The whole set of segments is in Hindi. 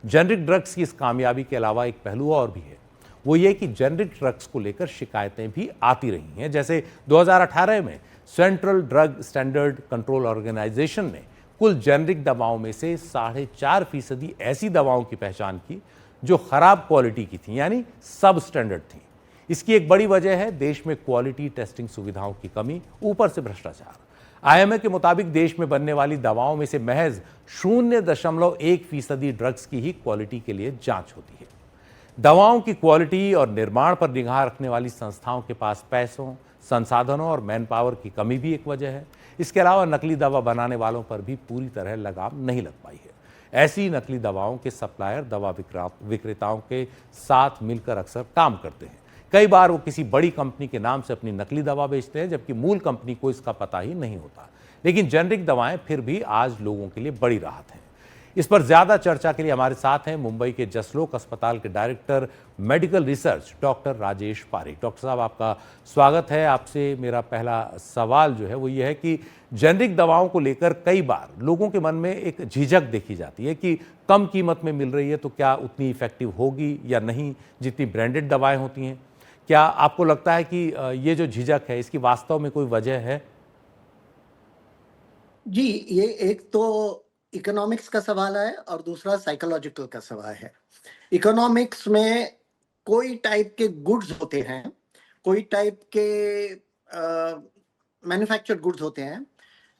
जेनरिक ड्रग्स की इस कामयाबी के अलावा एक पहलू और भी है, वो ये कि जेनरिक ड्रग्स को लेकर शिकायतें भी आती रही हैं। जैसे 2018 में central drug standard control organisation ने कुल जेनरिक दवाओं में से 4.5% ऐसी दवाओं की पहचान की जो खराब क्वालिटी की थी, यानी सब स्टैंडर्ड थी। इसकी एक बड़ी वजह है देश में क्वालिटी टेस्टिंग सुविधाओं की कमी, ऊपर से भ्रष्टाचार। आईएमए के मुताबिक देश में बनने वाली दवाओं में से महज 0.1% ड्रग्स की ही क्वालिटी के लिए जांच होती है। दवाओं की क्वालिटी और निर्माण पर निगाह रखने वाली संस्थाओं के पास पैसों, संसाधनों और मैन पावर की कमी भी एक वजह है। इसके अलावा नकली दवा बनाने वालों पर भी पूरी तरह लगाम नहीं लग पाई है। ऐसी नकली दवाओं के सप्लायर दवा विक्रेताओं के साथ मिलकर अक्सर काम करते हैं। कई बार वो किसी बड़ी कंपनी के नाम से अपनी नकली दवा बेचते हैं, जबकि मूल कंपनी को इसका पता ही नहीं होता। लेकिन जेनरिक दवाएं फिर भी आज लोगों के लिए बड़ी राहत हैं। इस पर ज्यादा चर्चा के लिए हमारे साथ हैं मुंबई के जसलोक अस्पताल के director medical research doctor Rajesh Parik. Doctor साहब, आपका स्वागत है। आपसे मेरा पहला सवाल जो है वो ये है कि जेनरिक दवाओं को लेकर कई बार लोगों के मन में एक झिझक देखी जाती है कि कम कीमत में मिल रही है तो क्या उतनी इफेक्टिव होगी या नहीं जितनी ब्रांडेड दवाएं होती हैं। क्या आपको लगता है कि ये जो झिझक है इसकी वास्तव में कोई वजह है? जी, ये एक तो इकोनॉमिक्स का सवाल है और दूसरा साइकोलॉजिकल का सवाल है। इकोनॉमिक्स में कोई टाइप के गुड्स होते हैं, कोई टाइप के मैन्युफैक्चर्ड गुड्स होते हैं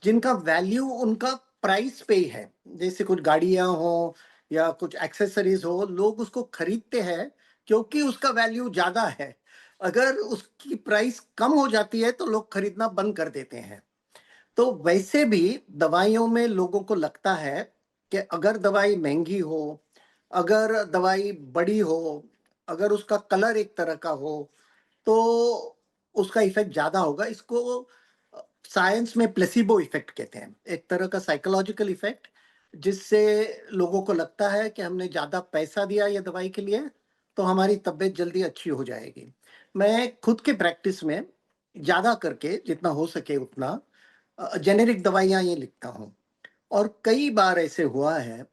जिनका वैल्यू उनका प्राइस पे ही है। जैसे कुछ गाड़ियां हो या कुछ एक्सेसरीज हो, लोग उसको खरीदते हैं क्योंकि उसका वैल्यू ज्यादा है। अगर उसकी प्राइस कम हो जाती है तो लोग खरीदना बंद कर देते हैं। तो वैसे भी दवाइयों में लोगों को लगता है कि अगर दवाई महंगी हो, अगर दवाई बड़ी हो, अगर उसका कलर एक तरह का हो, तो उसका इफेक्ट ज्यादा होगा। इसको साइंस में प्लेसिबो इफेक्ट कहते हैं, एक तरह का साइकोलॉजिकल इफेक्ट, जिससे लोगों को लगता है कि हमने ज्यादा पैसा दिया ये दवाई के लिए तो हमारी तबीयत जल्दी अच्छी हो जाएगी। मैं खुद के प्रैक्टिस में ज्यादा करके जितना हो सके उतना जेनेरिक दवाइयां ये लिखता हूँ। और कई बार ऐसे हुआ है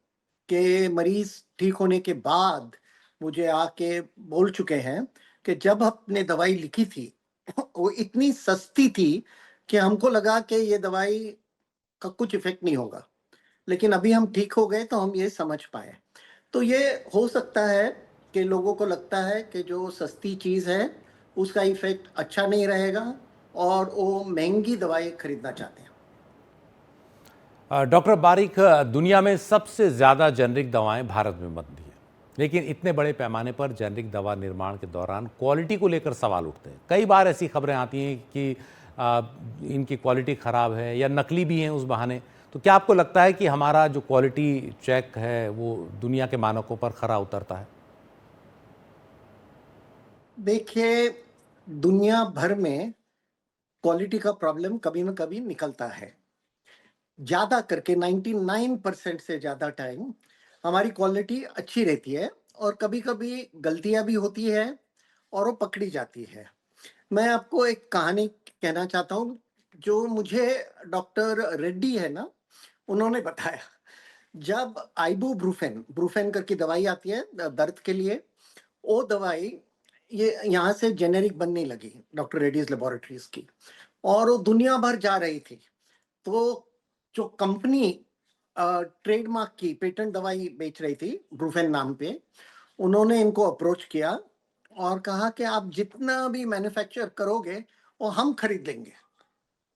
कि मरीज ठीक होने के बाद मुझे आके बोल चुके हैं कि जब आपने दवाई लिखी थी वो इतनी सस्ती थी कि हमको लगा कि ये दवाई का कुछ इफेक्ट नहीं होगा, लेकिन अभी हम ठीक हो गए तो हम ये समझ पाए। तो ये हो सकता है कि लोगों को लगता है कि जो सस्ती चीज है उसका इफेक्ट अच्छा नहीं रहेगा और वो महंगी दवाई खरीदना चाहते हैं। डॉक्टर बारिक, दुनिया में सबसे ज़्यादा जेनरिक दवाएं भारत में बनती हैं, लेकिन इतने बड़े पैमाने पर जेनरिक दवा निर्माण के दौरान क्वालिटी को लेकर सवाल उठते हैं। कई बार ऐसी खबरें आती हैं कि इनकी क्वालिटी ख़राब है या नकली भी हैं उस बहाने। तो क्या आपको लगता है कि हमारा जो क्वालिटी चेक है वो दुनिया के मानकों पर खरा उतरता है? देखिए, दुनिया भर में क्वालिटी का प्रॉब्लम कभी ना कभी निकलता है। ज्यादा करके 99% से ज्यादा टाइम हमारी क्वालिटी अच्छी रहती है और कभी कभी गलतियां भी होती है और वो पकड़ी जाती है। मैं आपको एक कहानी कहना चाहता हूँ जो मुझे डॉक्टर रेड्डी है ना, उन्होंने बताया। जब आइबुप्रोफेन ब्रूफेन करके दवाई आती है दर्द के लिए, वो दवाई ये यहाँ से जेनेरिक बनने लगी डॉक्टर रेड्डीज लेबोरेटरीज की, और वो दुनिया भर जा रही थी। तो जो कंपनी ट्रेडमार्क की पेटेंट दवाई बेच रही थी ब्रूफेन नाम पे, उन्होंने इनको अप्रोच किया और कहा कि आप जितना भी मैन्युफैक्चर करोगे वो हम खरीद लेंगे,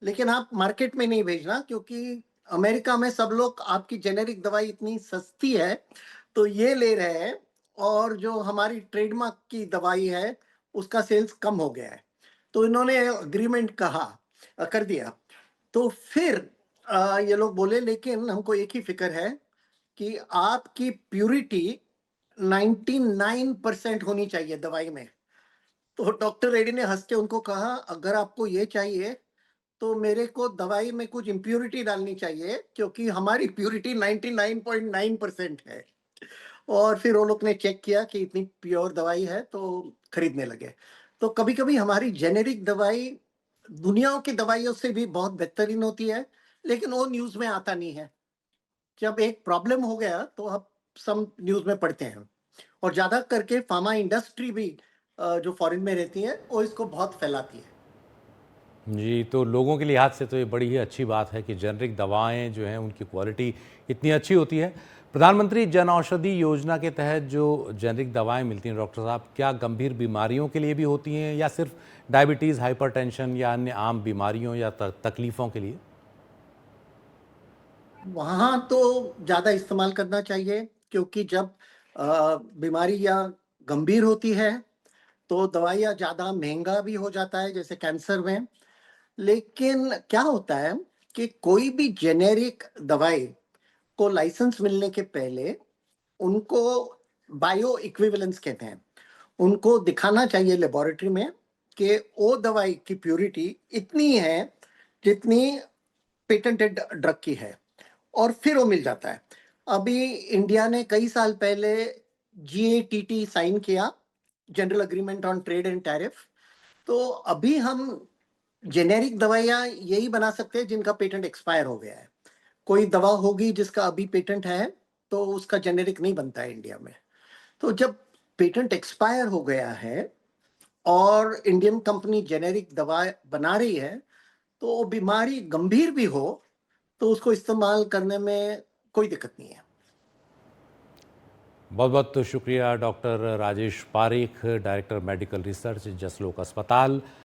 लेकिन आप मार्केट में नहीं भेजना क्योंकि अमेरिका में सब लोग आपकी जेनेरिक दवाई इतनी सस्ती है तो ये ले रहे हैं, और जो हमारी ट्रेडमार्क की दवाई है उसका सेल्स कम हो गया है। तो इन्होंने अग्रीमेंट कर दिया। तो फिर ये लोग बोले लेकिन हमको एक ही फिक्र है कि आपकी प्यूरिटी 99% होनी चाहिए दवाई में। तो डॉक्टर रेड्डी ने हंस के उनको कहा अगर आपको ये चाहिए तो मेरे को दवाई में कुछ इम्प्योरिटी डालनी चाहिए क्योंकि हमारी प्यूरिटी 99.9% है। और फिर वो लोग ने चेक किया कि इतनी प्योर दवाई है तो खरीदने लगे। तो कभी कभी हमारी जेनेरिक दवाई दुनिया की दवाइयों से भी बहुत बेहतरीन होती है, लेकिन वो न्यूज में आता नहीं है। जब एक प्रॉब्लम हो गया तो अब सम न्यूज़ में पढ़ते हैं। और ज़्यादा करके फार्मा इंडस्ट्री भी जो फॉरेन में रहती है वो इसको बहुत फैलाती है। जी, तो लोगों के लिहाज से तो ये बड़ी ही अच्छी बात है कि जेनरिक दवाएँ जो हैं उनकी क्वालिटी इतनी अच्छी होती है। प्रधानमंत्री जन औषधि योजना के तहत जो जेनरिक दवाएँ मिलती हैं डॉक्टर साहब, क्या गंभीर बीमारियों के लिए भी होती हैं या सिर्फ डायबिटीज़, हाइपरटेंशन या अन्य आम बीमारियों या तकलीफ़ों के लिए? वहाँ तो ज़्यादा इस्तेमाल करना चाहिए, क्योंकि जब बीमारी या गंभीर होती है तो दवाइयाँ ज़्यादा महँगा भी हो जाता है, जैसे कैंसर में। लेकिन क्या होता है कि कोई भी जेनेरिक दवाई को लाइसेंस मिलने के पहले उनको बायो इक्विवेलेंस कहते हैं। उनको दिखाना चाहिए लेबोरेटरी में कि वो दवाई की प्यूरिटी इतनी है जितनी पेटेंटेड ड्रग की है, और फिर वो मिल जाता है। अभी इंडिया ने कई साल पहले GATT साइन किया, general agreement on trade and tariff. तो अभी हम जेनेरिक दवाइयाँ यही बना सकते हैं जिनका पेटेंट एक्सपायर हो गया है। कोई दवा होगी जिसका अभी पेटेंट है, तो उसका जेनेरिक नहीं बनता है इंडिया में। तो जब पेटेंट एक्सपायर हो गया है और इंडियन कंपनी जेनेरिक दवा बना रही है, तो बीमारी गंभीर भी हो तो उसको इस्तेमाल करने में कोई दिक्कत नहीं है। बहुत-बहुत शुक्रिया doctor Rajesh Parekh, director medical research, Jaslok अस्पताल।